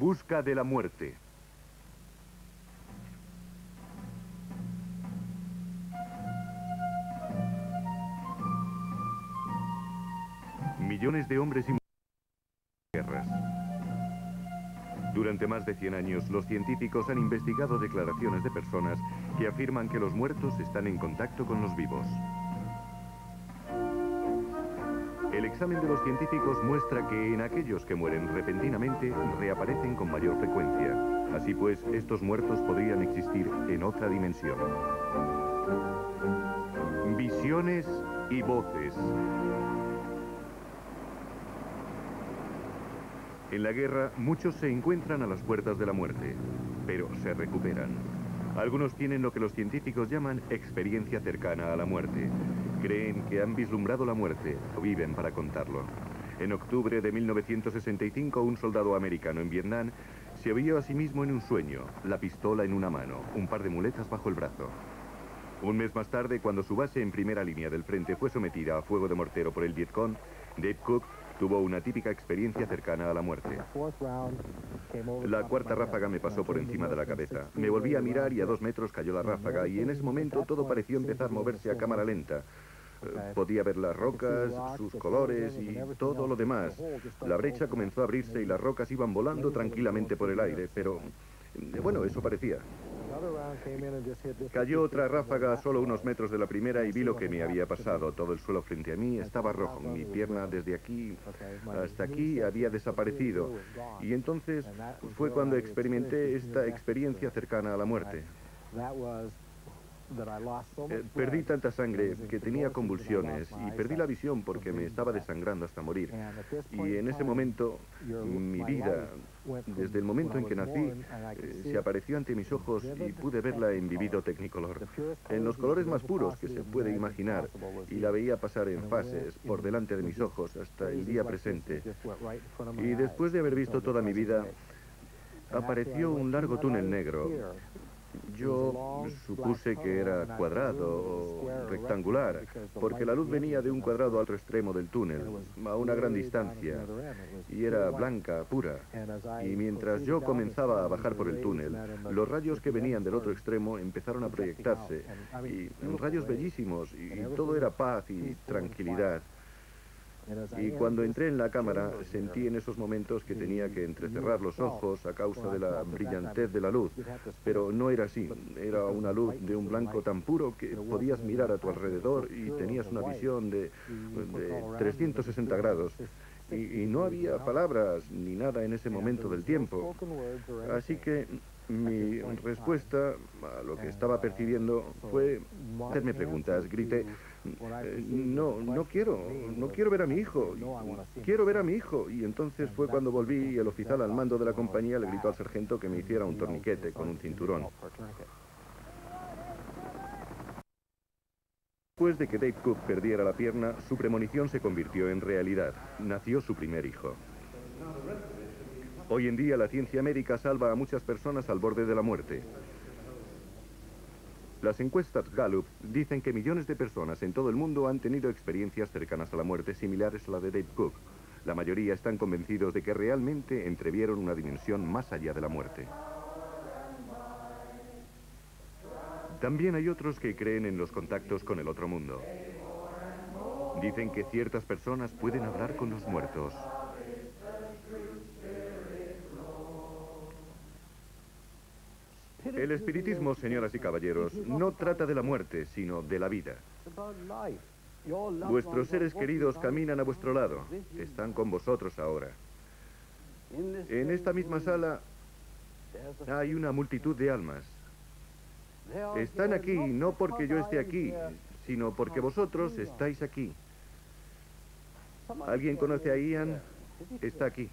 busca de la muerte. Millones de hombres y mujeres en guerras. Durante más de 100 años, los científicos han investigado declaraciones de personas que afirman que los muertos están en contacto con los vivos. El examen de los científicos muestra que en aquellos que mueren repentinamente reaparecen con mayor frecuencia. Así pues, estos muertos podrían existir en otra dimensión. Visiones y voces. En la guerra, muchos se encuentran a las puertas de la muerte, pero se recuperan. Algunos tienen lo que los científicos llaman experiencia cercana a la muerte. Creen que han vislumbrado la muerte o viven para contarlo. En octubre de 1965, un soldado americano en Vietnam se vio a sí mismo en un sueño, la pistola en una mano, un par de muletas bajo el brazo. Un mes más tarde, cuando su base en primera línea del frente fue sometida a fuego de mortero por el Vietcong, Dave Cook tuvo una típica experiencia cercana a la muerte. La cuarta ráfaga me pasó por encima de la cabeza. Me volví a mirar y a 2 metros cayó la ráfaga y en ese momento todo pareció empezar a moverse a cámara lenta. Podía ver las rocas, sus colores y todo lo demás. La brecha comenzó a abrirse y las rocas iban volando tranquilamente por el aire, pero bueno, eso parecía. Cayó otra ráfaga a solo unos metros de la primera y vi lo que me había pasado. Todo el suelo frente a mí estaba rojo. Mi pierna desde aquí hasta aquí había desaparecido. Y entonces fue cuando experimenté esta experiencia cercana a la muerte. Perdí tanta sangre que tenía convulsiones y perdí la visión porque me estaba desangrando hasta morir. Y en ese momento, mi vida, desde el momento en que nací, se apareció ante mis ojos y pude verla en vivido Technicolor, en los colores más puros que se puede imaginar, y la veía pasar en fases por delante de mis ojos hasta el día presente. Y después de haber visto toda mi vida, apareció un largo túnel negro. Yo supuse que era cuadrado o rectangular, porque la luz venía de un cuadrado al otro extremo del túnel, a una gran distancia, y era blanca, pura. Y mientras yo comenzaba a bajar por el túnel, los rayos que venían del otro extremo empezaron a proyectarse, y rayos bellísimos, y todo era paz y tranquilidad. Y cuando entré en la cámara, sentí en esos momentos que tenía que entrecerrar los ojos a causa de la brillantez de la luz. Pero no era así. Era una luz de un blanco tan puro que podías mirar a tu alrededor y tenías una visión de 360 grados. Y no había palabras ni nada en ese momento del tiempo. Así que mi respuesta a lo que estaba percibiendo fue hacerme preguntas. Grité, no quiero ver a mi hijo, quiero ver a mi hijo. Y entonces fue cuando volví y el oficial al mando de la compañía le gritó al sargento que me hiciera un torniquete con un cinturón. Después de que Dave Cook perdiera la pierna, su premonición se convirtió en realidad. Nació su primer hijo. Hoy en día la ciencia médica salva a muchas personas al borde de la muerte. Las encuestas Gallup dicen que millones de personas en todo el mundo han tenido experiencias cercanas a la muerte similares a la de Dave Cook. La mayoría están convencidos de que realmente entrevieron una dimensión más allá de la muerte. También hay otros que creen en los contactos con el otro mundo. Dicen que ciertas personas pueden hablar con los muertos. El espiritismo, señoras y caballeros, no trata de la muerte, sino de la vida. Vuestros seres queridos caminan a vuestro lado. Están con vosotros ahora. En esta misma sala hay una multitud de almas. Están aquí no porque yo esté aquí, sino porque vosotros estáis aquí. ¿Alguien conoce a Ian? Está aquí.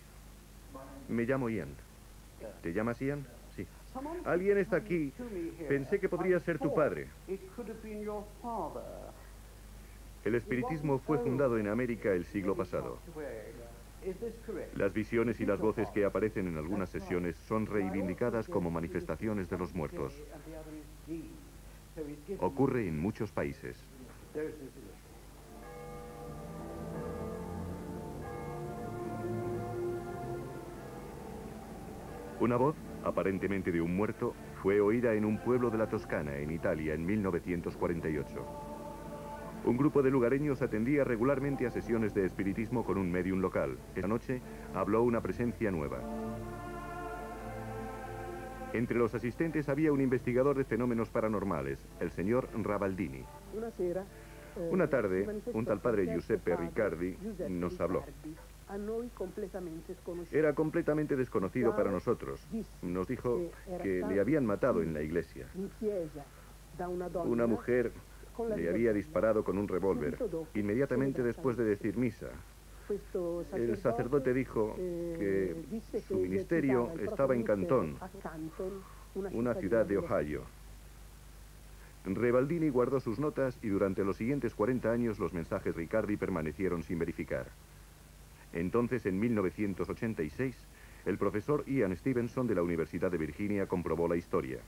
Me llamo Ian. ¿Te llamas Ian? Sí. Alguien está aquí. Pensé que podría ser tu padre. El espiritismo fue fundado en América el siglo pasado. Las visiones y las voces que aparecen en algunas sesiones son reivindicadas como manifestaciones de los muertos. Ocurre en muchos países. Una voz, aparentemente de un muerto, fue oída en un pueblo de la Toscana, en Italia, en 1948. Un grupo de lugareños atendía regularmente a sesiones de espiritismo con un médium local. Esa noche habló una presencia nueva. Entre los asistentes había un investigador de fenómenos paranormales, el señor Rabaldini. Una tarde, un tal padre Giuseppe Riccardi nos habló. Era completamente desconocido para nosotros. Nos dijo que le habían matado en la iglesia. Una mujer le había disparado con un revólver, inmediatamente después de decir misa. El sacerdote dijo que su ministerio estaba en Canton, una ciudad de Ohio. Rebaldini guardó sus notas y durante los siguientes 40 años los mensajes Riccardi permanecieron sin verificar. Entonces, en 1986, el profesor Ian Stevenson de la Universidad de Virginia comprobó la historia.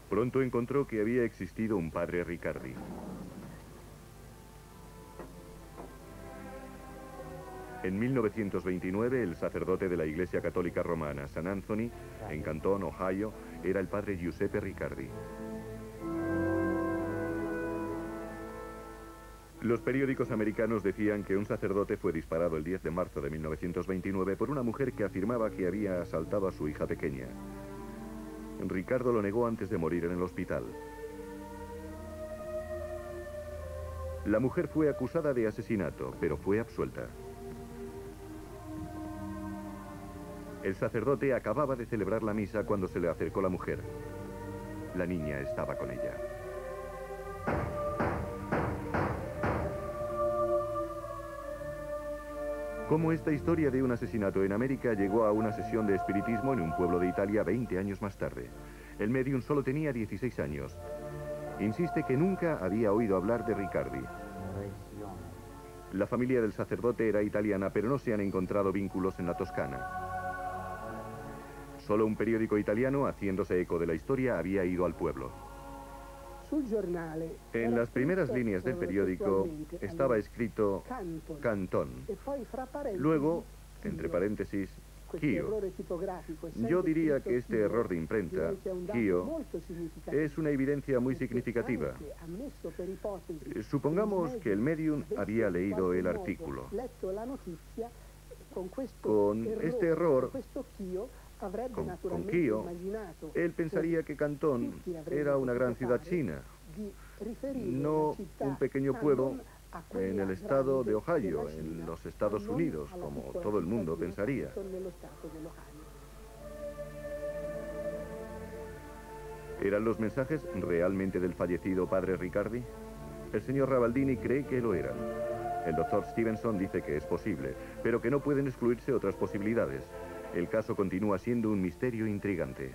Pronto encontró que había existido un padre Riccardi. En 1929, el sacerdote de la Iglesia Católica Romana, San Anthony, en Canton, Ohio, era el padre Giuseppe Riccardi. Los periódicos americanos decían que un sacerdote fue disparado el 10 de marzo de 1929 por una mujer que afirmaba que había asaltado a su hija pequeña. Ricardo lo negó antes de morir en el hospital. La mujer fue acusada de asesinato, pero fue absuelta. El sacerdote acababa de celebrar la misa cuando se le acercó la mujer. La niña estaba con ella. Cómo esta historia de un asesinato en América llegó a una sesión de espiritismo en un pueblo de Italia 20 años más tarde. El médium solo tenía 16 años. Insiste que nunca había oído hablar de Riccardi. La familia del sacerdote era italiana, pero no se han encontrado vínculos en la Toscana. Solo un periódico italiano, haciéndose eco de la historia, había ido al pueblo. En las primeras líneas del periódico estaba escrito Canton. Luego, entre paréntesis, Chio. Yo diría que este error de imprenta, Chio, es una evidencia muy significativa. Supongamos que el médium había leído el artículo. Con este error, con Chio, él pensaría que Cantón era una gran ciudad china, no un pequeño pueblo en el estado de Ohio, en los Estados Unidos, como todo el mundo pensaría. ¿Eran los mensajes realmente del fallecido padre Riccardi? El señor Rabaldini cree que lo eran. El doctor Stevenson dice que es posible, pero que no pueden excluirse otras posibilidades. El caso continúa siendo un misterio intrigante.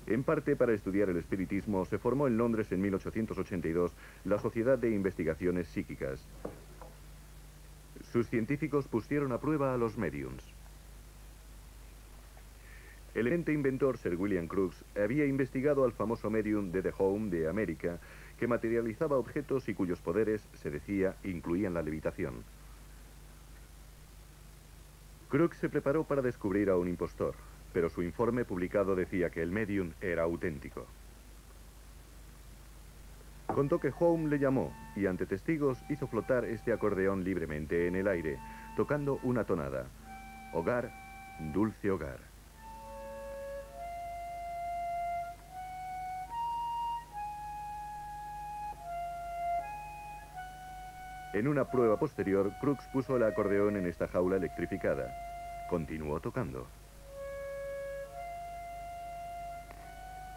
En parte para estudiar el espiritismo se formó en Londres en 1882 la Sociedad de Investigaciones Psíquicas. Sus científicos pusieron a prueba a los médiums. El eminente inventor Sir William Crookes había investigado al famoso médium de The Home de América, que materializaba objetos y cuyos poderes, se decía, incluían la levitación. Crookes se preparó para descubrir a un impostor, pero su informe publicado decía que el médium era auténtico. Contó que Home le llamó y ante testigos hizo flotar este acordeón libremente en el aire, tocando una tonada: Hogar, dulce hogar. En una prueba posterior, Crookes puso el acordeón en esta jaula electrificada. Continuó tocando.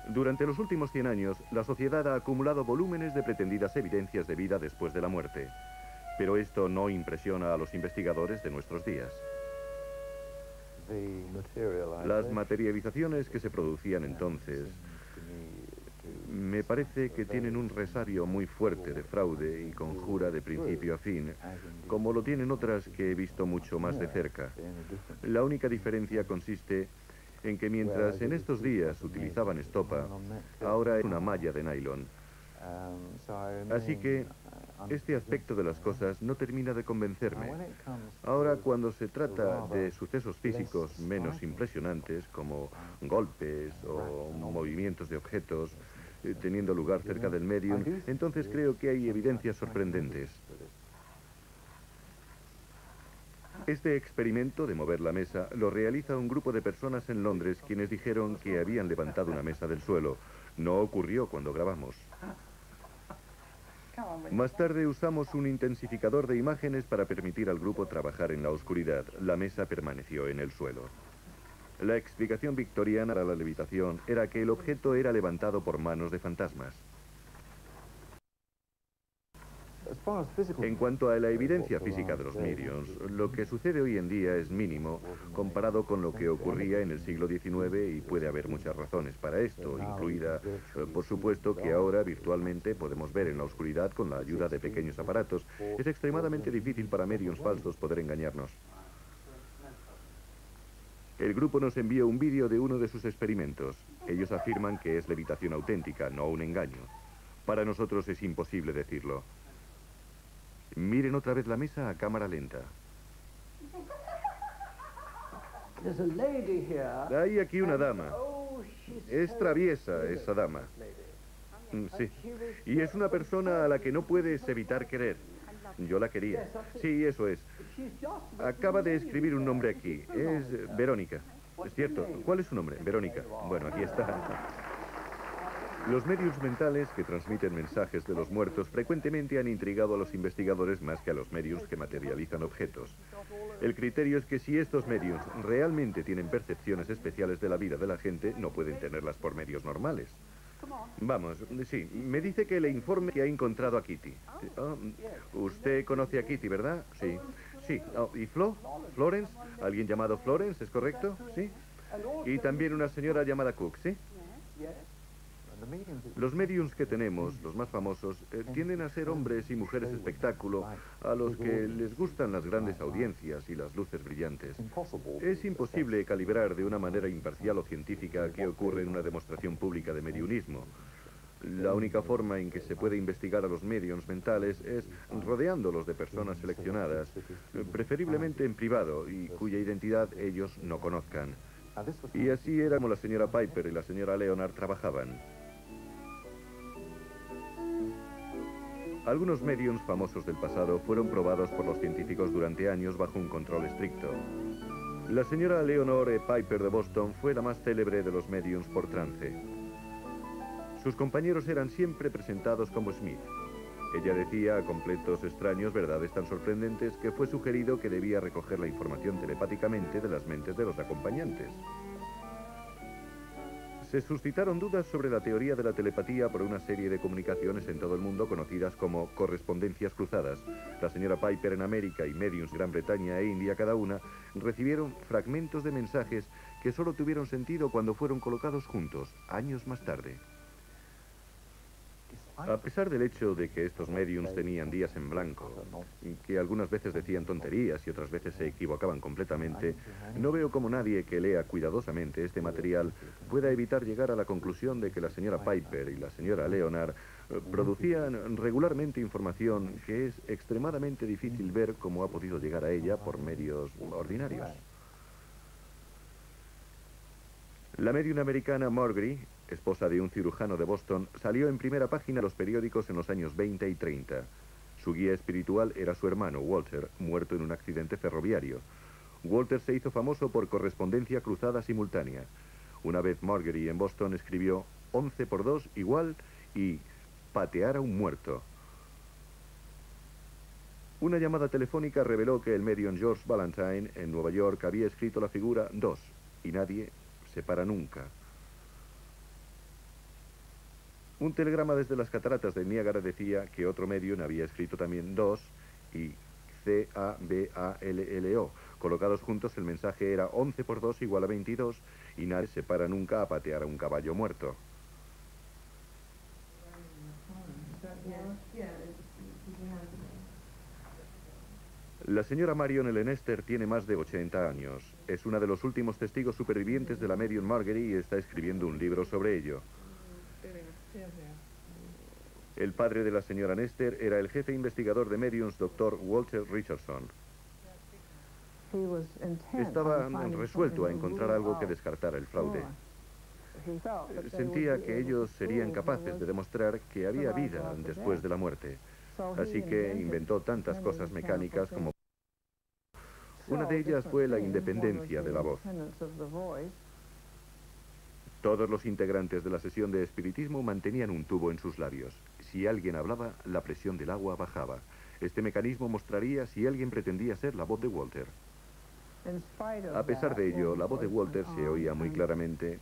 Durante los últimos 100 años, la sociedad ha acumulado volúmenes de pretendidas evidencias de vida después de la muerte. Pero esto no impresiona a los investigadores de nuestros días. Las materializaciones que se producían entonces me parece que tienen un resabio muy fuerte de fraude y conjura de principio a fin, como lo tienen otras que he visto mucho más de cerca. La única diferencia consiste en que mientras en estos días utilizaban estopa, ahora es una malla de nylon. Así que este aspecto de las cosas no termina de convencerme. Ahora, cuando se trata de sucesos físicos menos impresionantes, como golpes o movimientos de objetos teniendo lugar cerca del medium, entonces creo que hay evidencias sorprendentes. Este experimento de mover la mesa lo realiza un grupo de personas en Londres quienes dijeron que habían levantado una mesa del suelo. No ocurrió cuando grabamos. Más tarde usamos un intensificador de imágenes para permitir al grupo trabajar en la oscuridad. La mesa permaneció en el suelo. La explicación victoriana a la levitación era que el objeto era levantado por manos de fantasmas. En cuanto a la evidencia física de los mediums, lo que sucede hoy en día es mínimo comparado con lo que ocurría en el siglo XIX y puede haber muchas razones para esto, incluida, por supuesto, que ahora virtualmente podemos ver en la oscuridad con la ayuda de pequeños aparatos. Es extremadamente difícil para mediums falsos poder engañarnos. El grupo nos envió un vídeo de uno de sus experimentos. Ellos afirman que es levitación auténtica, no un engaño. Para nosotros es imposible decirlo. Miren otra vez la mesa a cámara lenta. Hay aquí una dama. Es traviesa esa dama. Sí. Y es una persona a la que no puedes evitar querer. Yo la quería. Sí, eso es. Acaba de escribir un nombre aquí. Es Verónica. Es cierto. ¿Cuál es su nombre? Verónica. Bueno, aquí está. Los mediums mentales que transmiten mensajes de los muertos frecuentemente han intrigado a los investigadores más que a los mediums que materializan objetos. El criterio es que si estos mediums realmente tienen percepciones especiales de la vida de la gente, no pueden tenerlas por medios normales. Vamos, sí, me dice que le informe que ha encontrado a Kitty. Usted conoce a Kitty, ¿verdad? Sí. Sí. ¿Y Florence? ¿Alguien llamado Florence, es correcto? Sí. Y también una señora llamada Cook, ¿sí? Los mediums que tenemos, los más famosos, tienden a ser hombres y mujeres espectáculo a los que les gustan las grandes audiencias y las luces brillantes. Es imposible calibrar de una manera imparcial o científica qué ocurre en una demostración pública de mediunismo. La única forma en que se puede investigar a los mediums mentales es rodeándolos de personas seleccionadas, preferiblemente en privado y cuya identidad ellos no conozcan. Y así era como la señora Piper y la señora Leonard trabajaban. Algunos mediums famosos del pasado fueron probados por los científicos durante años bajo un control estricto. La señora Leonor E. Piper de Boston fue la más célebre de los mediums por trance. Sus compañeros eran siempre presentados como Smith. Ella decía a completos extraños verdades tan sorprendentes que fue sugerido que debía recoger la información telepáticamente de las mentes de los acompañantes. Se suscitaron dudas sobre la teoría de la telepatía por una serie de comunicaciones en todo el mundo conocidas como correspondencias cruzadas. La señora Piper en América y mediums Gran Bretaña e India cada una recibieron fragmentos de mensajes que solo tuvieron sentido cuando fueron colocados juntos, años más tarde. A pesar del hecho de que estos mediums tenían días en blanco, que algunas veces decían tonterías y otras veces se equivocaban completamente, no veo cómo nadie que lea cuidadosamente este material pueda evitar llegar a la conclusión de que la señora Piper y la señora Leonard producían regularmente información que es extremadamente difícil ver cómo ha podido llegar a ella por medios ordinarios. La medium americana Margery, esposa de un cirujano de Boston, salió en primera página de los periódicos en los años 20 y 30. Su guía espiritual era su hermano, Walter, muerto en un accidente ferroviario. Walter se hizo famoso por correspondencia cruzada simultánea. Una vez Margery en Boston escribió 11 por 2 igual y patear a un muerto. Una llamada telefónica reveló que el medium George Valentine en Nueva York había escrito la figura 2 y nadie se para nunca. Un telegrama desde las cataratas de Niágara decía que otro medium había escrito también 2 y CABALLO. Colocados juntos el mensaje era 11 por 2 igual a 22 y nadie se para nunca a patear a un caballo muerto. La señora Marion Ellenester tiene más de 80 años. Es una de los últimos testigos supervivientes de la medium Margery y está escribiendo un libro sobre ello. El padre de la señora Nestor era el jefe investigador de mediums, Dr. Walter Richardson. Estaba resuelto a encontrar algo que descartara el fraude. Sentía que ellos serían capaces de demostrar que había vida después de la muerte. Así que inventó tantas cosas mecánicas como... Una de ellas fue la independencia de la voz. Todos los integrantes de la sesión de espiritismo mantenían un tubo en sus labios. Si alguien hablaba, la presión del agua bajaba. Este mecanismo mostraría si alguien pretendía ser la voz de Walter. A pesar de ello, la voz de Walter se oía muy claramente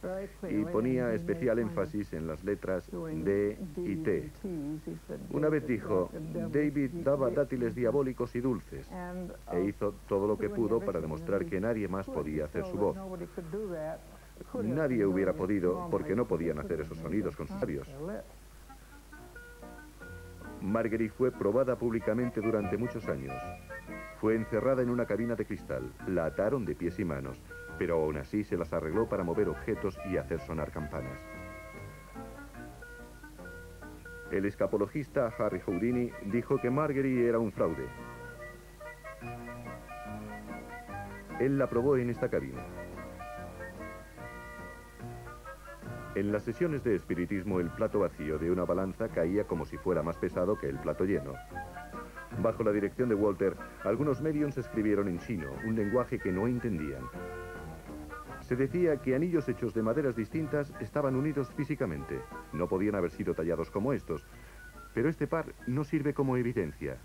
y ponía especial énfasis en las letras D y T. Una vez dijo, David daba dátiles diabólicos y dulces, e hizo todo lo que pudo para demostrar que nadie más podía hacer su voz. Nadie hubiera podido, porque no podían hacer esos sonidos con sus labios. Margery fue probada públicamente durante muchos años. Fue encerrada en una cabina de cristal, la ataron de pies y manos, pero aún así se las arregló para mover objetos y hacer sonar campanas. El escapologista Harry Houdini dijo que Margery era un fraude. Él la probó en esta cabina. En las sesiones de espiritismo, el plato vacío de una balanza caía como si fuera más pesado que el plato lleno. Bajo la dirección de Walter, algunos mediums escribieron en chino, un lenguaje que no entendían. Se decía que anillos hechos de maderas distintas estaban unidos físicamente. No podían haber sido tallados como estos, pero este par no sirve como evidencia.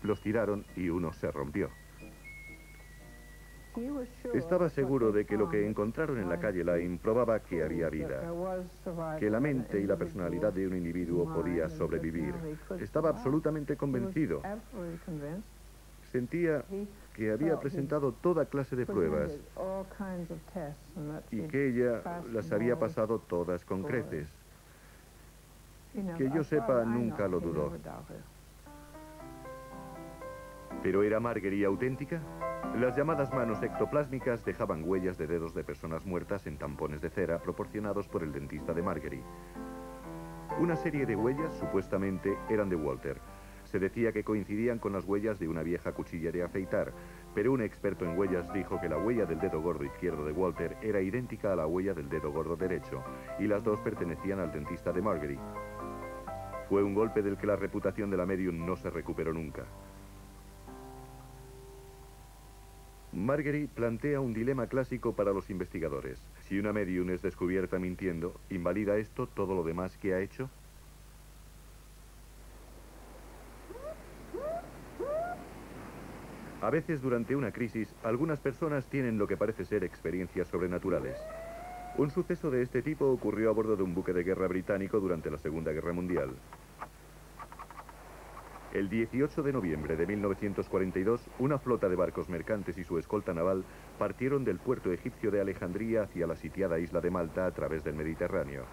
Los tiraron y uno se rompió. Estaba seguro de que lo que encontraron en la calle Lime probaba que había vida, que la mente y la personalidad de un individuo podía sobrevivir. Estaba absolutamente convencido. Sentía que había presentado toda clase de pruebas y que ella las había pasado todas con creces. Que yo sepa, nunca lo dudó. ¿Pero era Margery auténtica? Las llamadas manos ectoplásmicas dejaban huellas de dedos de personas muertas en tampones de cera proporcionados por el dentista de Margery. Una serie de huellas, supuestamente, eran de Walter. Se decía que coincidían con las huellas de una vieja cuchilla de afeitar, pero un experto en huellas dijo que la huella del dedo gordo izquierdo de Walter era idéntica a la huella del dedo gordo derecho, y las dos pertenecían al dentista de Margery. Fue un golpe del que la reputación de la medium no se recuperó nunca. Margery plantea un dilema clásico para los investigadores. Si una medium es descubierta mintiendo, ¿invalida esto todo lo demás que ha hecho? A veces, durante una crisis, algunas personas tienen lo que parece ser experiencias sobrenaturales. Un suceso de este tipo ocurrió a bordo de un buque de guerra británico durante la Segunda Guerra Mundial. El 18 de noviembre de 1942, una flota de barcos mercantes y su escolta naval partieron del puerto egipcio de Alejandría hacia la sitiada isla de Malta a través del Mediterráneo.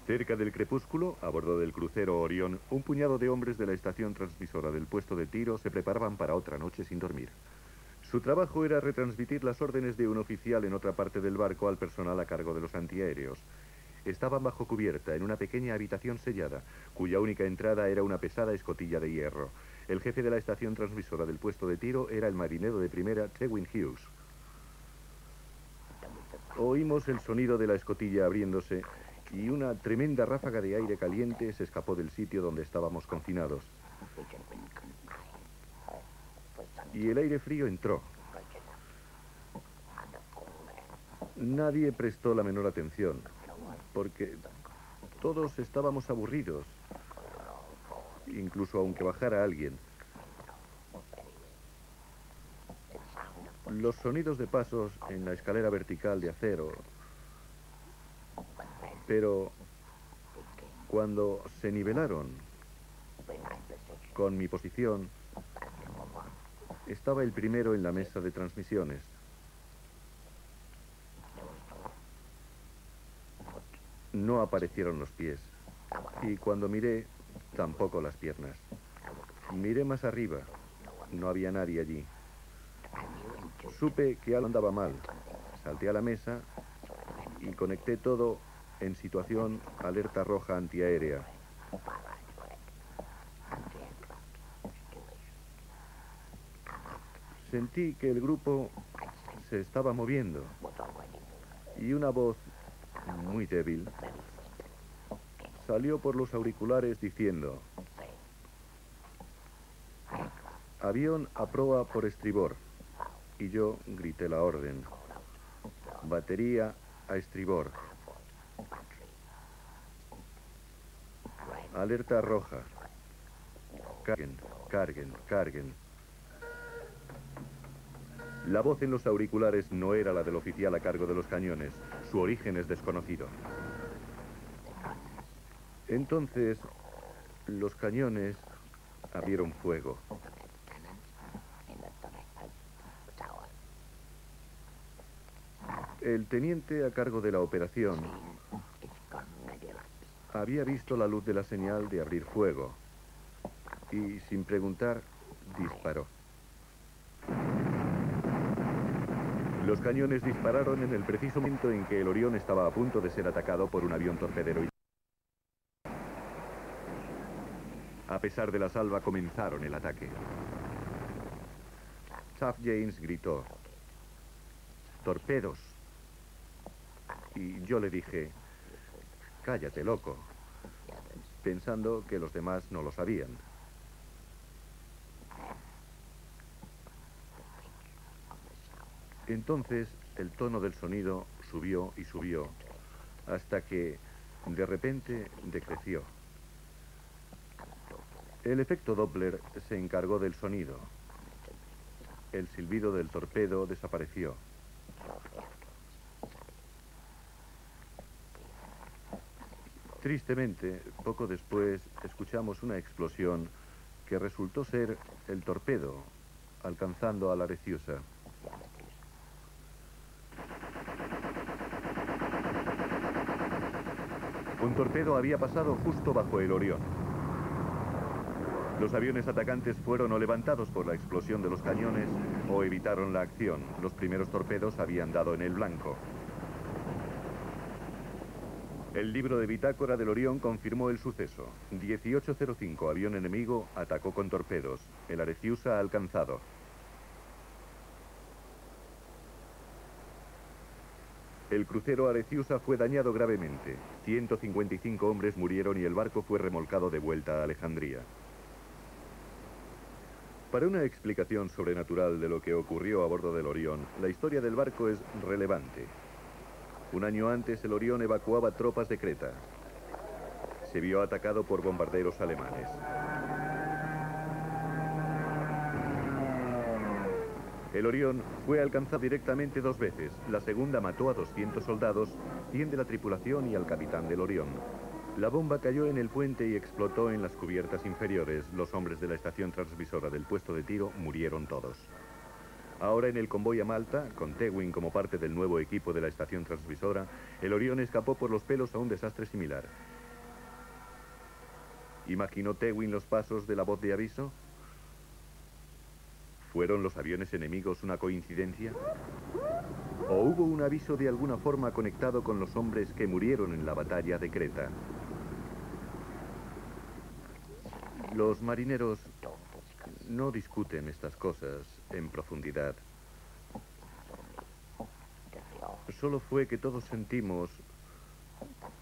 Cerca del crepúsculo, a bordo del crucero Orión, un puñado de hombres de la estación transmisora del puesto de tiro se preparaban para otra noche sin dormir. Su trabajo era retransmitir las órdenes de un oficial en otra parte del barco al personal a cargo de los antiaéreos. Estaban bajo cubierta, en una pequeña habitación sellada, cuya única entrada era una pesada escotilla de hierro. El jefe de la estación transmisora del puesto de tiro era el marinero de primera Trewin Hughes. Oímos el sonido de la escotilla abriéndose y una tremenda ráfaga de aire caliente se escapó del sitio donde estábamos confinados. Y el aire frío entró. Nadie prestó la menor atención, porque todos estábamos aburridos, incluso aunque bajara alguien. Los sonidos de pasos en la escalera vertical de acero, pero cuando se nivelaron con mi posición, estaba el primero en la mesa de transmisiones. No aparecieron los pies, y cuando miré, tampoco las piernas. Miré más arriba, no había nadie allí. Supe que algo andaba mal. Salté a la mesa y conecté todo en situación alerta roja antiaérea. Sentí que el grupo se estaba moviendo y una voz muy débil salió por los auriculares diciendo: avión a proa por estribor. Y yo grité la orden: batería a estribor. Alerta roja. Carguen, carguen, carguen. La voz en los auriculares no era la del oficial a cargo de los cañones. Su origen es desconocido. Entonces, los cañones abrieron fuego. El teniente a cargo de la operación había visto la luz de la señal de abrir fuego y, sin preguntar, disparó. Los cañones dispararon en el preciso momento en que el Orión estaba a punto de ser atacado por un avión torpedero. A pesar de la salva, comenzaron el ataque. Taft James gritó: ¡torpedos! Y yo le dije: cállate, loco, pensando que los demás no lo sabían. Entonces el tono del sonido subió y subió, hasta que de repente decreció. El efecto Doppler se encargó del sonido. El silbido del torpedo desapareció. Tristemente, poco después, escuchamos una explosión que resultó ser el torpedo, alcanzando a la Arethusa. Un torpedo había pasado justo bajo el Orión. Los aviones atacantes fueron o levantados por la explosión de los cañones o evitaron la acción. Los primeros torpedos habían dado en el blanco. El libro de bitácora del Orión confirmó el suceso. 1805, avión enemigo, atacó con torpedos. El Arethusa alcanzado. El crucero Arethusa fue dañado gravemente. 155 hombres murieron y el barco fue remolcado de vuelta a Alejandría. Para una explicación sobrenatural de lo que ocurrió a bordo del Orión, la historia del barco es relevante. Un año antes, el Orión evacuaba tropas de Creta. Se vio atacado por bombarderos alemanes. El Orión fue alcanzado directamente 2 veces. La segunda mató a 200 soldados, 100 de la tripulación y al capitán del Orión. La bomba cayó en el puente y explotó en las cubiertas inferiores. Los hombres de la estación transmisora del puesto de tiro murieron todos. Ahora en el convoy a Malta, con Tewin como parte del nuevo equipo de la estación transmisora, el Orión escapó por los pelos a un desastre similar. ¿Imaginó Tewin los pasos de la voz de aviso? ¿Fueron los aviones enemigos una coincidencia? ¿O hubo un aviso de alguna forma conectado con los hombres que murieron en la batalla de Creta? Los marineros no discuten estas cosas en profundidad. Solo fue que todos sentimos,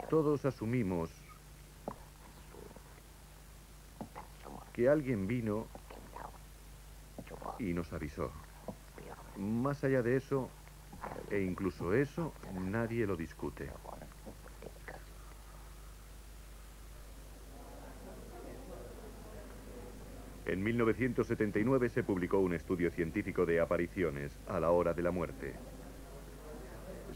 todos asumimos que alguien vino y nos avisó. Más allá de eso, e incluso eso, nadie lo discute. En 1979 se publicó un estudio científico de apariciones a la hora de la muerte.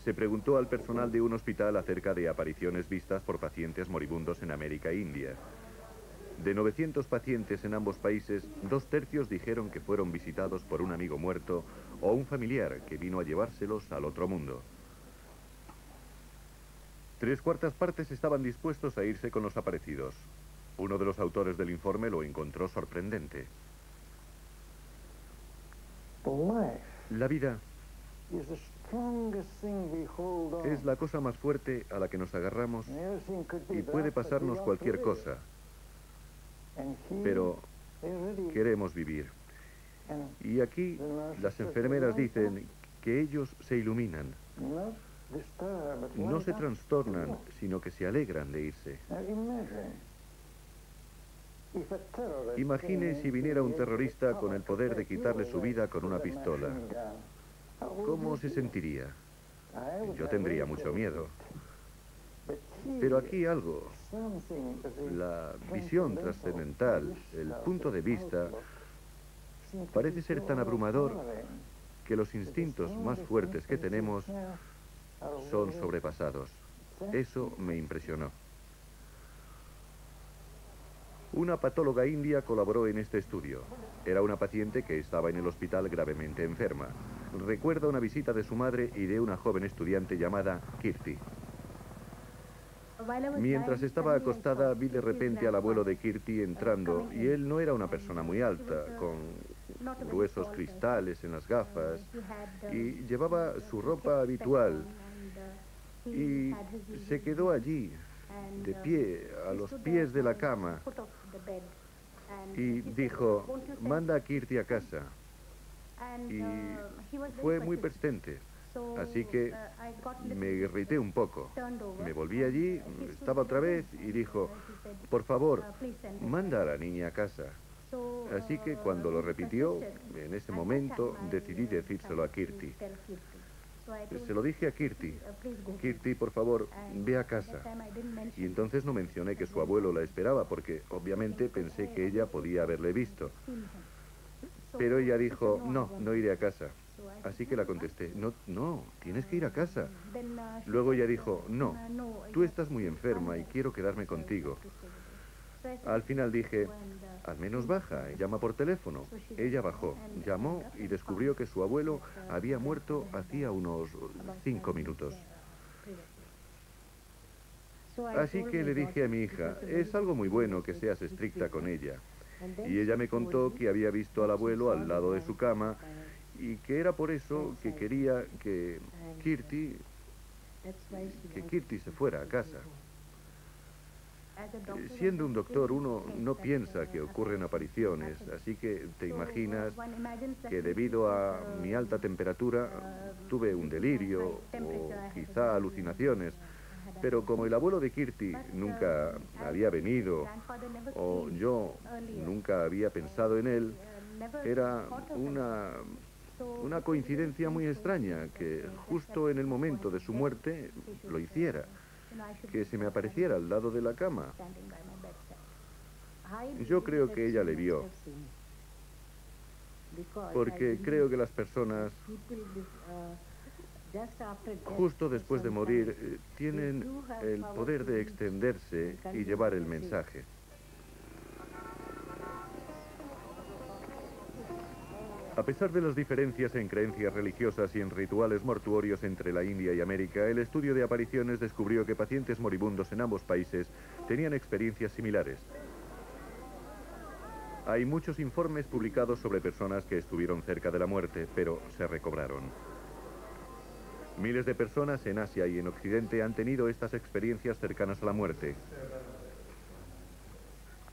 Se preguntó al personal de un hospital acerca de apariciones vistas por pacientes moribundos en América e India. De 900 pacientes en ambos países, 2/3 dijeron que fueron visitados por un amigo muerto o un familiar que vino a llevárselos al otro mundo. 3/4 partes estaban dispuestos a irse con los aparecidos. Uno de los autores del informe lo encontró sorprendente. La vida Es la cosa más fuerte a la que nos agarramos y puede pasarnos cualquier cosa, pero queremos vivir. Y aquí las enfermeras dicen que ellos se iluminan. No se trastornan, sino que se alegran de irse. Imagine si viniera un terrorista con el poder de quitarle su vida con una pistola. ¿Cómo se sentiría? Yo tendría mucho miedo. Pero aquí algo, la visión trascendental, el punto de vista, parece ser tan abrumador que los instintos más fuertes que tenemos son sobrepasados. Eso me impresionó. Una patóloga india colaboró en este estudio. Era una paciente que estaba en el hospital gravemente enferma. Recuerda una visita de su madre y de una joven estudiante llamada Kirti. Mientras estaba acostada, vi de repente al abuelo de Kirti entrando, y él no era una persona muy alta, con gruesos cristales en las gafas, y llevaba su ropa habitual, y se quedó allí, de pie, a los pies de la cama, y dijo: manda a Kirti a casa. Y fue muy persistente, así que me irrité un poco. Me volví allí, estaba otra vez, y dijo: por favor, manda a la niña a casa. Así que cuando lo repitió, en ese momento decidí decírselo a Kirti. Se lo dije a Kirti: Kirti, por favor, ve a casa. Y entonces no mencioné que su abuelo la esperaba, porque obviamente pensé que ella podía haberle visto. Pero ella dijo: no, no iré a casa. Así que la contesté: no, tienes que ir a casa. Luego ella dijo: no, tú estás muy enferma y quiero quedarme contigo. Al final dije: al menos baja, llama por teléfono. Ella bajó, llamó y descubrió que su abuelo había muerto hacía unos 5 minutos. Así que le dije a mi hija: es algo muy bueno que seas estricta con ella. Y ella me contó que había visto al abuelo al lado de su cama y que era por eso que quería que Kirti se fuera a casa. Siendo un doctor, uno no piensa que ocurren apariciones, así que te imaginas que debido a mi alta temperatura tuve un delirio o quizá alucinaciones. Pero como el abuelo de Kirti nunca había venido, o yo nunca había pensado en él, era una coincidencia muy extraña que justo en el momento de su muerte lo hiciera, que se me apareciera al lado de la cama. Yo creo que ella le vio, porque creo que las personas, justo después de morir, tienen el poder de extenderse y llevar el mensaje. A pesar de las diferencias en creencias religiosas y en rituales mortuorios entre la India y América, el estudio de apariciones descubrió que pacientes moribundos en ambos países tenían experiencias similares. Hay muchos informes publicados sobre personas que estuvieron cerca de la muerte, pero se recobraron. Miles de personas en Asia y en Occidente han tenido estas experiencias cercanas a la muerte.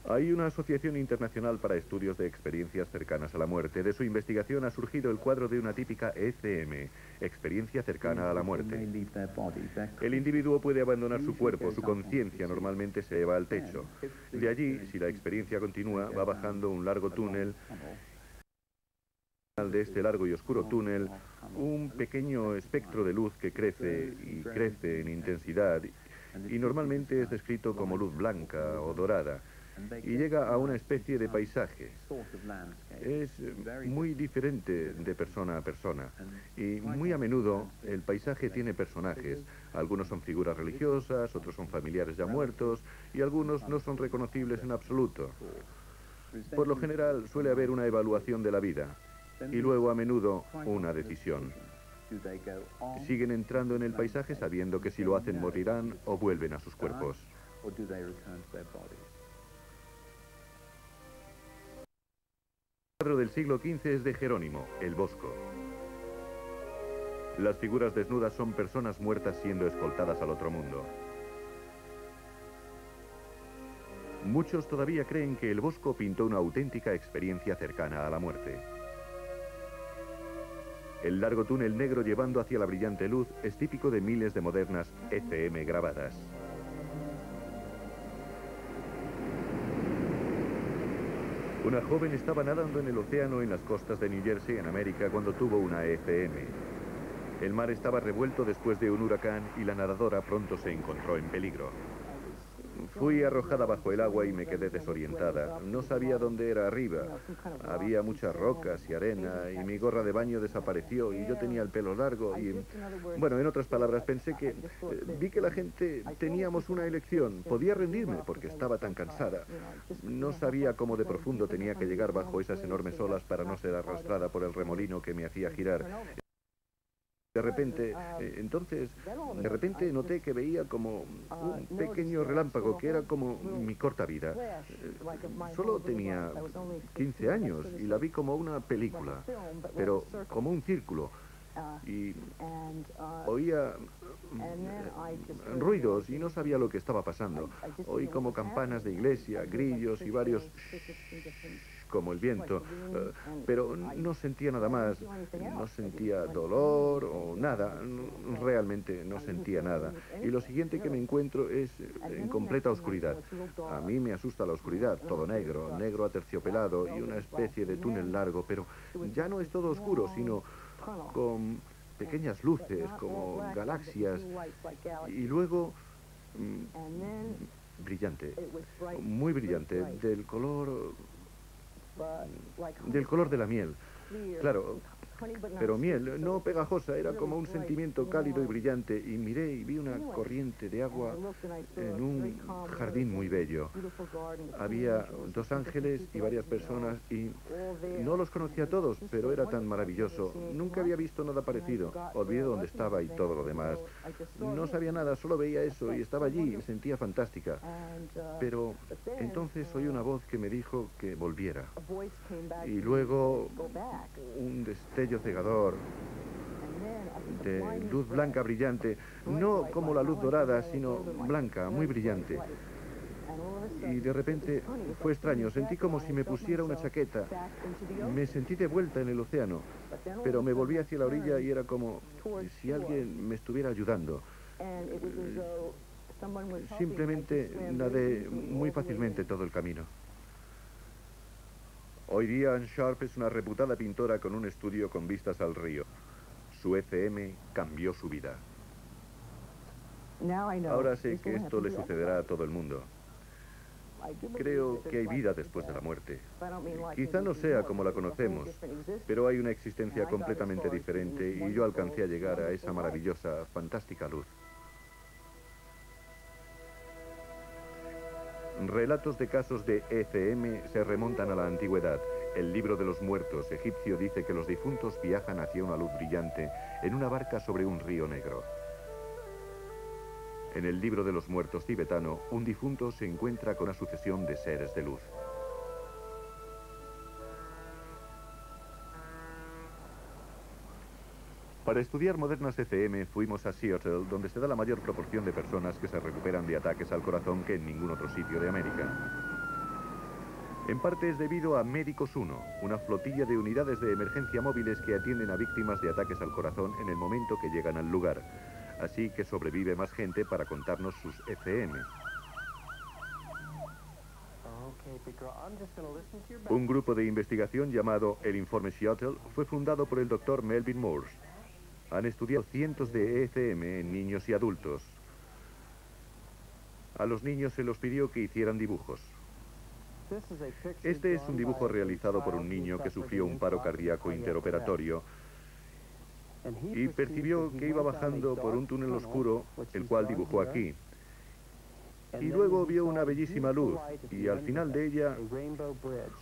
Hay una asociación internacional para estudios de experiencias cercanas a la muerte. De su investigación ha surgido el cuadro de una típica ECM, experiencia cercana a la muerte. El individuo puede abandonar su cuerpo, su conciencia normalmente se eleva al techo. De allí, si la experiencia continúa, va bajando un largo túnel. Al final de este largo y oscuro túnel, un pequeño espectro de luz que crece y crece en intensidad, y normalmente es descrito como luz blanca o dorada, y llega a una especie de paisaje. Es muy diferente de persona a persona, y muy a menudo el paisaje tiene personajes. Algunos son figuras religiosas, otros son familiares ya muertos, y algunos no son reconocibles en absoluto. Por lo general suele haber una evaluación de la vida, y luego a menudo una decisión. Siguen entrando en el paisaje sabiendo que si lo hacen morirán o vuelven a sus cuerpos. El cuadro del siglo XV es de Jerónimo, El Bosco. Las figuras desnudas son personas muertas siendo escoltadas al otro mundo. Muchos todavía creen que el Bosco pintó una auténtica experiencia cercana a la muerte. El largo túnel negro llevando hacia la brillante luz es típico de miles de modernas ECM grabadas. Una joven estaba nadando en el océano en las costas de New Jersey, en América, cuando tuvo una ECM. El mar estaba revuelto después de un huracán y la nadadora pronto se encontró en peligro. Fui arrojada bajo el agua y me quedé desorientada. No sabía dónde era arriba. Había muchas rocas y arena y mi gorra de baño desapareció y yo tenía el pelo largo y... Bueno, en otras palabras, pensé que... vi que la gente teníamos una elección. Podía rendirme porque estaba tan cansada. No sabía cómo de profundo tenía que llegar bajo esas enormes olas para no ser arrastrada por el remolino que me hacía girar. De repente, de repente noté que veía como un pequeño relámpago que era como mi corta vida. Solo tenía 15 años y la vi como una película, pero como un círculo. Y oía ruidos y no sabía lo que estaba pasando. Oí como campanas de iglesia, grillos y varios como el viento, pero no sentía nada más, no sentía dolor o nada, realmente no sentía nada. Y lo siguiente que me encuentro es en completa oscuridad. A mí me asusta la oscuridad, todo negro, negro aterciopelado y una especie de túnel largo, pero ya no es todo oscuro, sino con pequeñas luces, como galaxias, y luego brillante, muy brillante, del color de la miel. Claro, pero miel, no pegajosa, era como un sentimiento cálido y brillante, y miré y vi una corriente de agua en un jardín muy bello. Había 2 ángeles y varias personas y no los conocía a todos, pero era tan maravilloso. Nunca había visto nada parecido. Olvidé dónde estaba y todo lo demás. No sabía nada, solo veía eso y estaba allí y me sentía fantástica. Pero entonces oí una voz que me dijo que volviera. Y luego un destello cegador de luz blanca brillante, no como la luz dorada, sino blanca, muy brillante. Y de repente fue extraño, sentí como si me pusiera una chaqueta. Me sentí de vuelta en el océano, pero me volví hacia la orilla y era como si alguien me estuviera ayudando. Simplemente nadé muy fácilmente todo el camino. Hoy día Ann Sharp es una reputada pintora con un estudio con vistas al río. Su ECM cambió su vida. Ahora sé que esto le sucederá a todo el mundo. Creo que hay vida después de la muerte. Quizá no sea como la conocemos, pero hay una existencia completamente diferente y yo alcancé a llegar a esa maravillosa, fantástica luz. Relatos de casos de ECM se remontan a la antigüedad. El libro de los muertos egipcio dice que los difuntos viajan hacia una luz brillante en una barca sobre un río negro. En el libro de los muertos tibetano, un difunto se encuentra con una sucesión de seres de luz. Para estudiar modernas ECM fuimos a Seattle, donde se da la mayor proporción de personas que se recuperan de ataques al corazón que en ningún otro sitio de América. En parte es debido a Médicos 1, una flotilla de unidades de emergencia móviles que atienden a víctimas de ataques al corazón en el momento que llegan al lugar. Así que sobrevive más gente para contarnos sus ECM. Un grupo de investigación llamado el Informe Seattle fue fundado por el Dr. Melvin Morse. Han estudiado cientos de ECM en niños y adultos. A los niños se les pidió que hicieran dibujos. Este es un dibujo realizado por un niño que sufrió un paro cardíaco interoperatorio y percibió que iba bajando por un túnel oscuro, el cual dibujó aquí. Y luego vio una bellísima luz y al final de ella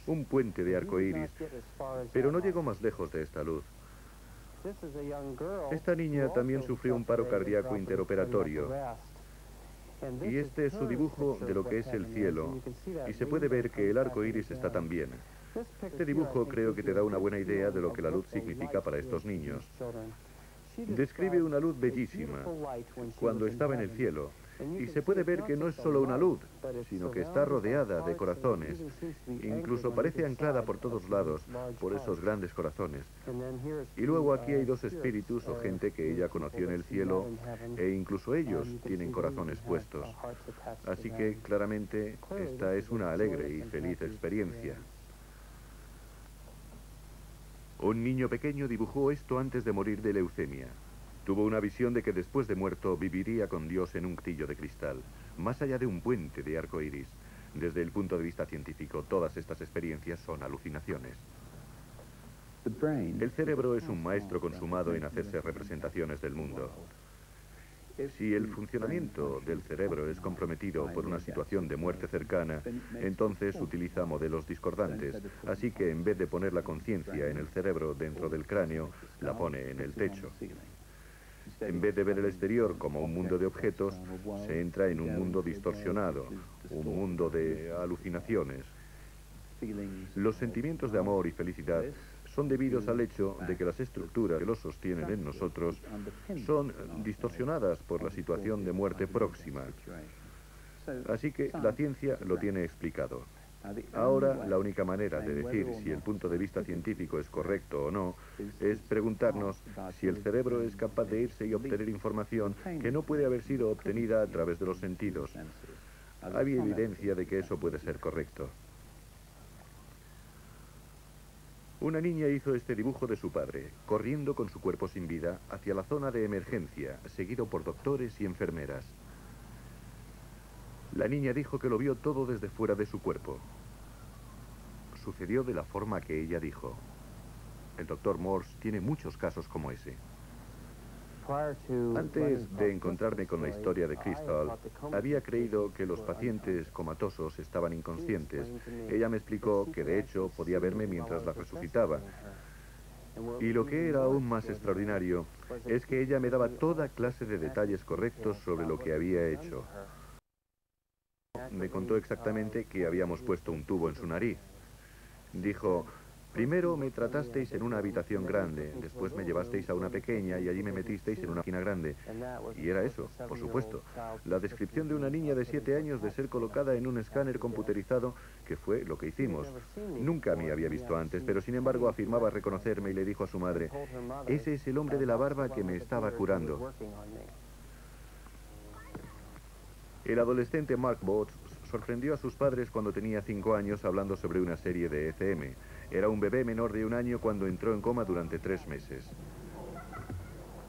un puente de arco iris, pero no llegó más lejos de esta luz. Esta niña también sufrió un paro cardíaco interoperatorio. Y este es su dibujo de lo que es el cielo. Y se puede ver que el arco iris está también. Este dibujo creo que te da una buena idea de lo que la luz significa para estos niños. Describe una luz bellísima cuando estaba en el cielo. Y se puede ver que no es solo una luz, sino que está rodeada de corazones. Incluso parece anclada por todos lados por esos grandes corazones. Y luego aquí hay dos espíritus o gente que ella conoció en el cielo, e incluso ellos tienen corazones puestos. Así que claramente esta es una alegre y feliz experiencia. Un niño pequeño dibujó esto antes de morir de leucemia. Tuvo una visión de que después de muerto viviría con Dios en un castillo de cristal, más allá de un puente de arco iris. Desde el punto de vista científico, todas estas experiencias son alucinaciones. El cerebro es un maestro consumado en hacerse representaciones del mundo. Si el funcionamiento del cerebro es comprometido por una situación de muerte cercana, entonces utiliza modelos discordantes, así que en vez de poner la conciencia en el cerebro dentro del cráneo, la pone en el techo. En vez de ver el exterior como un mundo de objetos, se entra en un mundo distorsionado, un mundo de alucinaciones. Los sentimientos de amor y felicidad son debidos al hecho de que las estructuras que los sostienen en nosotros son distorsionadas por la situación de muerte próxima. Así que la ciencia lo tiene explicado. Ahora, la única manera de decir si el punto de vista científico es correcto o no es preguntarnos si el cerebro es capaz de irse y obtener información que no puede haber sido obtenida a través de los sentidos. Hay evidencia de que eso puede ser correcto. Una niña hizo este dibujo de su padre, corriendo con su cuerpo sin vida hacia la zona de emergencia, seguido por doctores y enfermeras. La niña dijo que lo vio todo desde fuera de su cuerpo. Sucedió de la forma que ella dijo. El doctor Morse tiene muchos casos como ese. Antes de encontrarme con la historia de Crystal, había creído que los pacientes comatosos estaban inconscientes. Ella me explicó que de hecho podía verme mientras la resucitaba. Y lo que era aún más extraordinario es que ella me daba toda clase de detalles correctos sobre lo que había hecho. Me contó exactamente que habíamos puesto un tubo en su nariz. Dijo: primero me tratasteis en una habitación grande, después me llevasteis a una pequeña y allí me metisteis en una máquina grande. Y era eso, por supuesto. La descripción de una niña de 7 años de ser colocada en un escáner computerizado, que fue lo que hicimos. Nunca me había visto antes, pero sin embargo afirmaba reconocerme y le dijo a su madre: ese es el hombre de la barba que me estaba curando. El adolescente Mark Botts sorprendió a sus padres cuando tenía 5 años hablando sobre una serie de ECM. Era un bebé menor de 1 año cuando entró en coma durante 3 meses.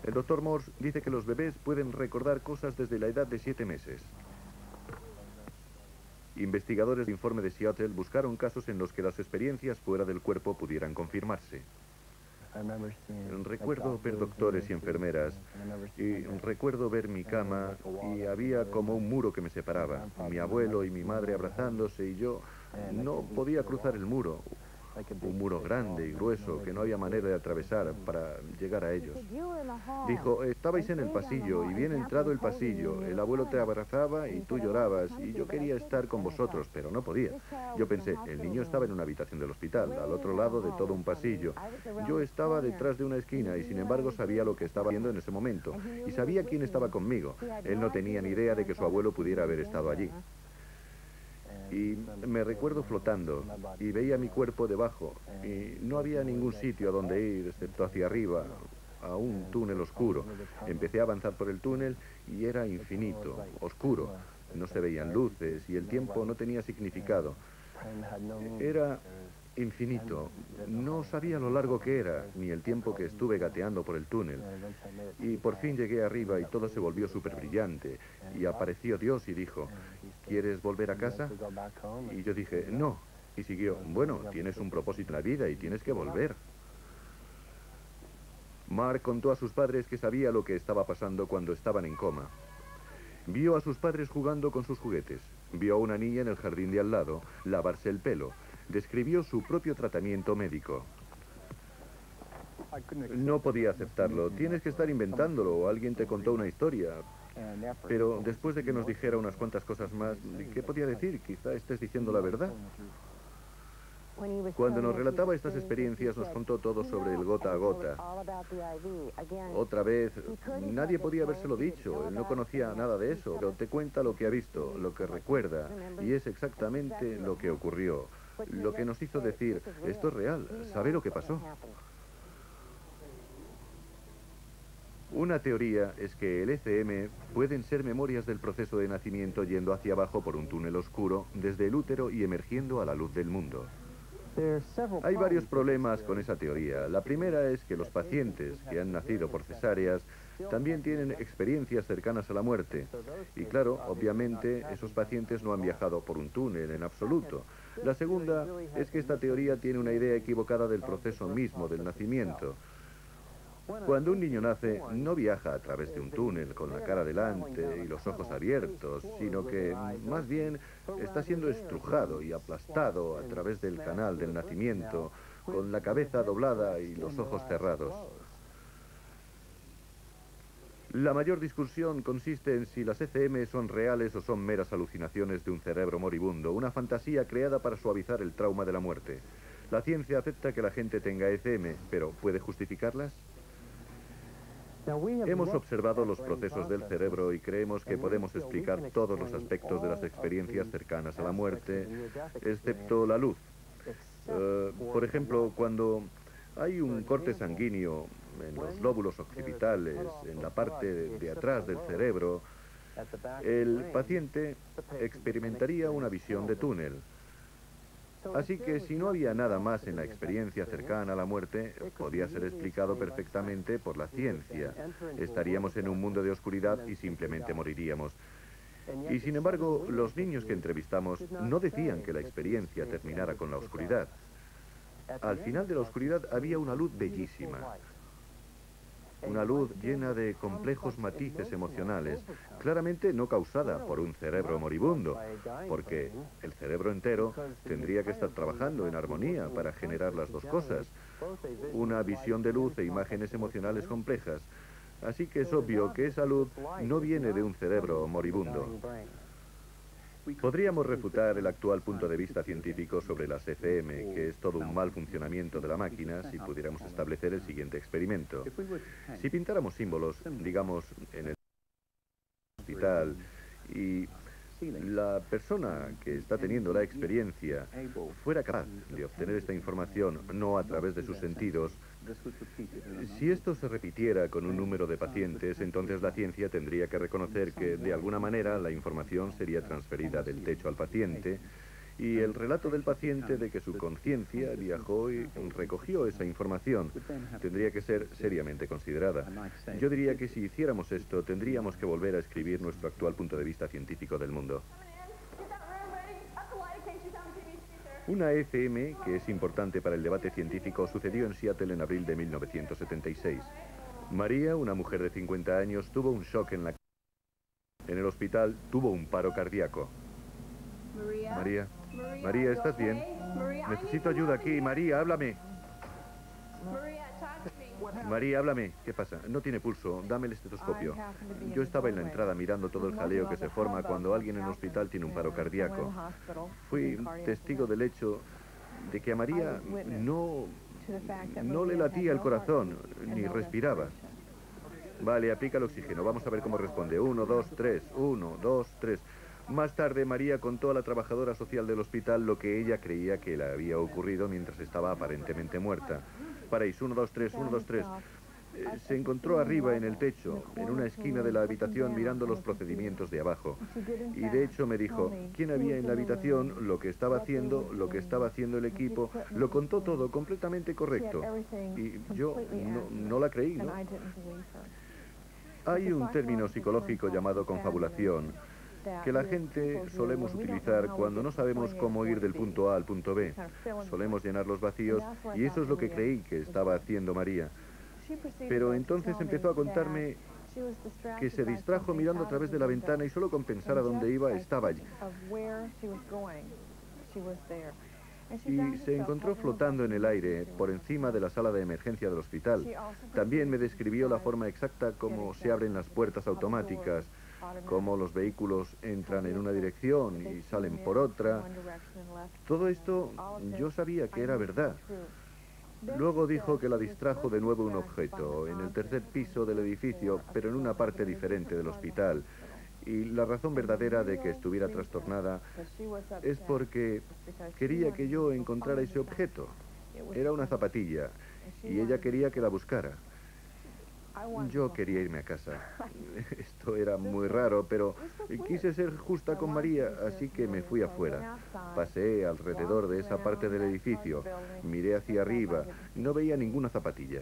El doctor Morse dice que los bebés pueden recordar cosas desde la edad de 7 meses. Investigadores del informe de Seattle buscaron casos en los que las experiencias fuera del cuerpo pudieran confirmarse. Recuerdo ver doctores y enfermeras, y recuerdo ver mi cama, y había como un muro que me separaba. Mi abuelo y mi madre abrazándose, y yo no podía cruzar el muro. Un muro grande y grueso que no había manera de atravesar para llegar a ellos. Dijo: estabais en el pasillo y bien entrado el pasillo, el abuelo te abrazaba y tú llorabas y yo quería estar con vosotros, pero no podía. Yo pensé, el niño estaba en una habitación del hospital, al otro lado de todo un pasillo. Yo estaba detrás de una esquina y sin embargo sabía lo que estaba haciendo en ese momento y sabía quién estaba conmigo. Él no tenía ni idea de que su abuelo pudiera haber estado allí. Y me recuerdo flotando y veía mi cuerpo debajo y no había ningún sitio a donde ir excepto hacia arriba, a un túnel oscuro. Empecé a avanzar por el túnel y era infinito, oscuro. No se veían luces y el tiempo no tenía significado. Era infinito. No sabía lo largo que era, ni el tiempo que estuve gateando por el túnel. Y por fin llegué arriba y todo se volvió súper brillante. Y apareció Dios y dijo: ¿quieres volver a casa? Y yo dije: no. Y siguió: bueno, tienes un propósito en la vida y tienes que volver. Mark contó a sus padres que sabía lo que estaba pasando cuando estaban en coma. Vio a sus padres jugando con sus juguetes. Vio a una niña en el jardín de al lado lavarse el pelo. Describió su propio tratamiento médico. No podía aceptarlo. Tienes que estar inventándolo o alguien te contó una historia. Pero después de que nos dijera unas cuantas cosas más, ¿qué podía decir? Quizá estés diciendo la verdad. Cuando nos relataba estas experiencias nos contó todo sobre el gota a gota. Otra vez, nadie podía habérselo dicho, él no conocía nada de eso, pero te cuenta lo que ha visto, lo que recuerda, y es exactamente lo que ocurrió. Lo que nos hizo decir, esto es real, sabe lo que pasó. Una teoría es que el ECM pueden ser memorias del proceso de nacimiento yendo hacia abajo por un túnel oscuro desde el útero y emergiendo a la luz del mundo. Hay varios problemas con esa teoría. La primera es que los pacientes que han nacido por cesáreas también tienen experiencias cercanas a la muerte. Y claro, obviamente, esos pacientes no han viajado por un túnel en absoluto. La segunda es que esta teoría tiene una idea equivocada del proceso mismo del nacimiento. Cuando un niño nace, no viaja a través de un túnel con la cara delante y los ojos abiertos, sino que más bien está siendo estrujado y aplastado a través del canal del nacimiento, con la cabeza doblada y los ojos cerrados. La mayor discusión consiste en si las ECM son reales o son meras alucinaciones de un cerebro moribundo, una fantasía creada para suavizar el trauma de la muerte. La ciencia acepta que la gente tenga ECM, pero ¿puede justificarlas? Hemos observado los procesos del cerebro y creemos que podemos explicar todos los aspectos de las experiencias cercanas a la muerte, excepto la luz. Por ejemplo, cuando hay un corte sanguíneo en los lóbulos occipitales, en la parte de atrás del cerebro, el paciente experimentaría una visión de túnel. Así que si no había nada más en la experiencia cercana a la muerte, podía ser explicado perfectamente por la ciencia. Estaríamos en un mundo de oscuridad y simplemente moriríamos. Y sin embargo, los niños que entrevistamos no decían que la experiencia terminara con la oscuridad. Al final de la oscuridad había una luz bellísima. Una luz llena de complejos matices emocionales, claramente no causada por un cerebro moribundo, porque el cerebro entero tendría que estar trabajando en armonía para generar las dos cosas, una visión de luz e imágenes emocionales complejas. Así que es obvio que esa luz no viene de un cerebro moribundo. Podríamos refutar el actual punto de vista científico sobre las ECM, que es todo un mal funcionamiento de la máquina, si pudiéramos establecer el siguiente experimento. Si pintáramos símbolos, digamos, en el hospital, y la persona que está teniendo la experiencia fuera capaz de obtener esta información no a través de sus sentidos, si esto se repitiera con un número de pacientes, entonces la ciencia tendría que reconocer que de alguna manera la información sería transferida del techo al paciente y el relato del paciente de que su conciencia viajó y recogió esa información tendría que ser seriamente considerada. Yo diría que si hiciéramos esto, tendríamos que volver a escribir nuestro actual punto de vista científico del mundo. Una ECM que es importante para el debate científico sucedió en Seattle en abril de 1976. María, una mujer de 50 años, tuvo un shock en el hospital tuvo un paro cardíaco. María, ¿estás bien? Necesito ayuda aquí. María, háblame. María, háblame. ¿Qué pasa? No tiene pulso. Dame el estetoscopio. Yo estaba en la entrada mirando todo el jaleo que se forma cuando alguien en el hospital tiene un paro cardíaco. Fui testigo del hecho de que a María no le latía el corazón, ni respiraba. Vale, aplica el oxígeno. Vamos a ver cómo responde. 1, 2, 3. 1, 2, 3. Más tarde, María contó a la trabajadora social del hospital lo que ella creía que le había ocurrido mientras estaba aparentemente muerta. Paréis, 1, 2, 3, 1, 2, 3. Se encontró arriba en el techo, en una esquina de la habitación, mirando los procedimientos de abajo. Y de hecho me dijo quién había en la habitación, lo que estaba haciendo el equipo. Lo contó todo completamente correcto. Y yo no la creí, ¿no? Hay un término psicológico llamado confabulación, que la gente solemos utilizar cuando no sabemos cómo ir del punto A al punto B. Solemos llenar los vacíos y eso es lo que creí que estaba haciendo María. Pero entonces empezó a contarme que se distrajo mirando a través de la ventana y solo con pensar a dónde iba estaba allí. Y se encontró flotando en el aire por encima de la sala de emergencia del hospital. También me describió la forma exacta como se abren las puertas automáticas. cómo los vehículos entran en una dirección y salen por otra. Todo esto yo sabía que era verdad. Luego dijo que la distrajo de nuevo un objeto en el tercer piso del edificio, pero en una parte diferente del hospital. Y la razón verdadera de que estuviera trastornada es porque quería que yo encontrara ese objeto. Era una zapatilla y ella quería que la buscara. Yo quería irme a casa. Esto era muy raro, pero quise ser justa con María, así que me fui afuera. Pasé alrededor de esa parte del edificio, miré hacia arriba, no veía ninguna zapatilla.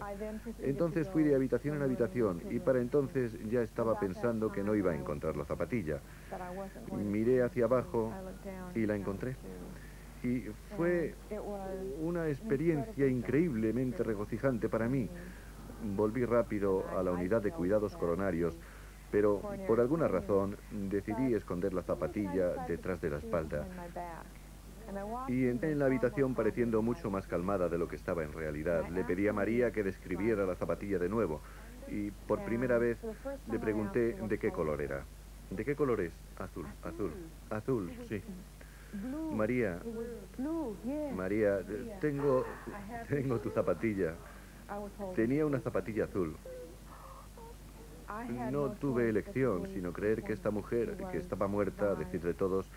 Entonces fui de habitación en habitación y para entonces ya estaba pensando que no iba a encontrar la zapatilla. Miré hacia abajo y la encontré. Y fue una experiencia increíblemente regocijante para mí. Volví rápido a la unidad de cuidados coronarios, pero por alguna razón decidí esconder la zapatilla detrás de la espalda. Y entré en la habitación pareciendo mucho más calmada de lo que estaba en realidad. Le pedí a María que describiera la zapatilla de nuevo y por primera vez le pregunté de qué color era. ¿De qué color es? Azul, azul, azul, sí. María, tengo tu zapatilla. Tenía una zapatilla azul. No tuve elección, sino creer que esta mujer, que estaba muerta, a decir de todos,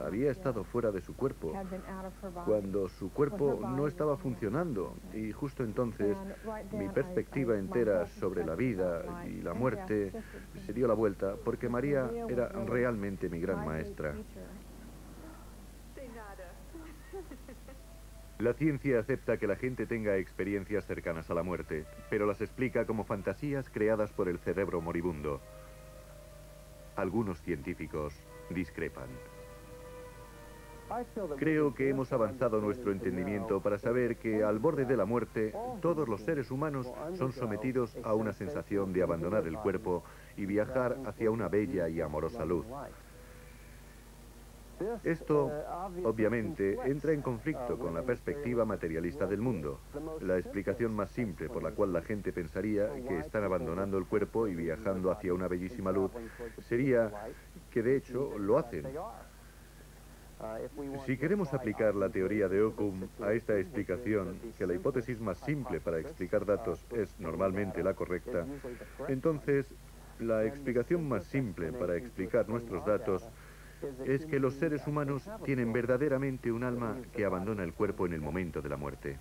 había estado fuera de su cuerpo, cuando su cuerpo no estaba funcionando. Y justo entonces, mi perspectiva entera sobre la vida y la muerte se dio la vuelta, porque María era realmente mi gran maestra. La ciencia acepta que la gente tenga experiencias cercanas a la muerte, pero las explica como fantasías creadas por el cerebro moribundo. Algunos científicos discrepan. Creo que hemos avanzado nuestro entendimiento para saber que al borde de la muerte, todos los seres humanos son sometidos a una sensación de abandonar el cuerpo y viajar hacia una bella y amorosa luz. Esto, obviamente, entra en conflicto con la perspectiva materialista del mundo. La explicación más simple por la cual la gente pensaría que están abandonando el cuerpo y viajando hacia una bellísima luz sería que, de hecho, lo hacen. Si queremos aplicar la teoría de Occam a esta explicación, que la hipótesis más simple para explicar datos es normalmente la correcta, entonces la explicación más simple para explicar nuestros datos es que los seres humanos tienen verdaderamente un alma que abandona el cuerpo en el momento de la muerte.